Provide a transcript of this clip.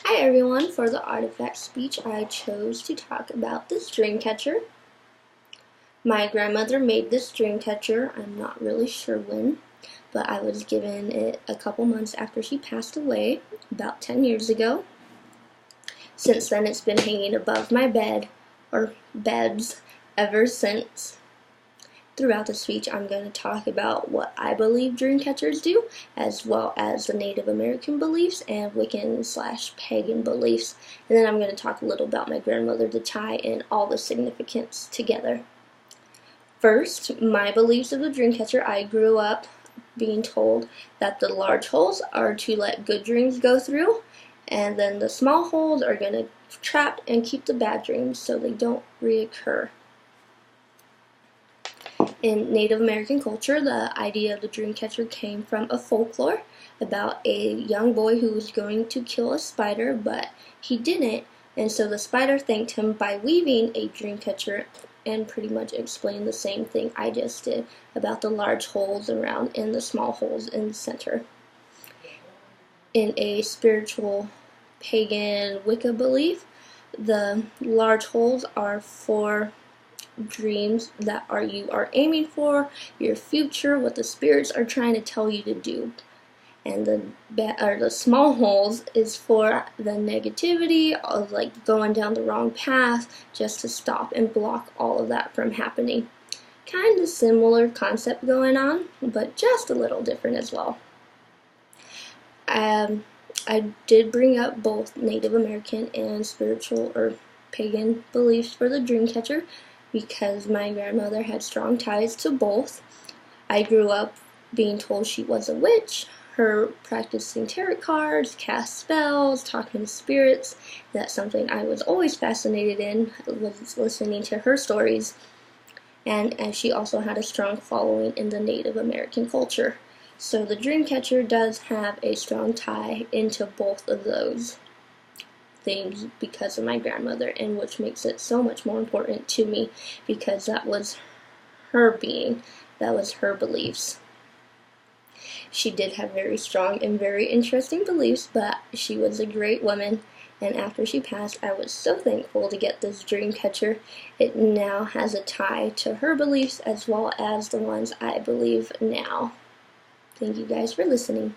Hi everyone, for the artifact speech I chose to talk about this dream catcher. My grandmother made this dream catcher, I'm not really sure when, but I was given it a couple months after she passed away, about 10 years ago. Since then it's been hanging above my bed, or beds, ever since. Throughout the speech, I'm going to talk about what I believe dream catchers do, as well as the Native American beliefs and Wiccan/pagan beliefs. And then I'm going to talk a little about my grandmother to tie in all the significance together. First, my beliefs of the dream catcher. I grew up being told that the large holes are to let good dreams go through, and then the small holes are going to trap and keep the bad dreams so they don't reoccur. In Native American culture, the idea of the dream catcher came from a folklore about a young boy who was going to kill a spider, but he didn't, and so the spider thanked him by weaving a dream catcher and pretty much explained the same thing I just did about the large holes around and the small holes in the center. In a spiritual pagan Wicca belief, the large holes are for dreams that you are aiming for, your future, what the spirits are trying to tell you to do. And the small holes is for the negativity of like going down the wrong path, just to stop and block all of that from happening. Kind of similar concept going on, but just a little different as well. I did bring up both Native American and spiritual or pagan beliefs for the dream catcher, because my grandmother had strong ties to both. I grew up being told she was a witch, her practicing tarot cards, cast spells, talking to spirits. That's something I was always fascinated in, was listening to her stories. And she also had a strong following in the Native American culture. So the dream catcher does have a strong tie into both of those things because of my grandmother, and which makes it so much more important to me because that was her being, that was her beliefs. She did have very strong and very interesting beliefs, but she was a great woman, and after she passed, I was so thankful to get this dream catcher. It now has a tie to her beliefs as well as the ones I believe now. Thank you guys for listening.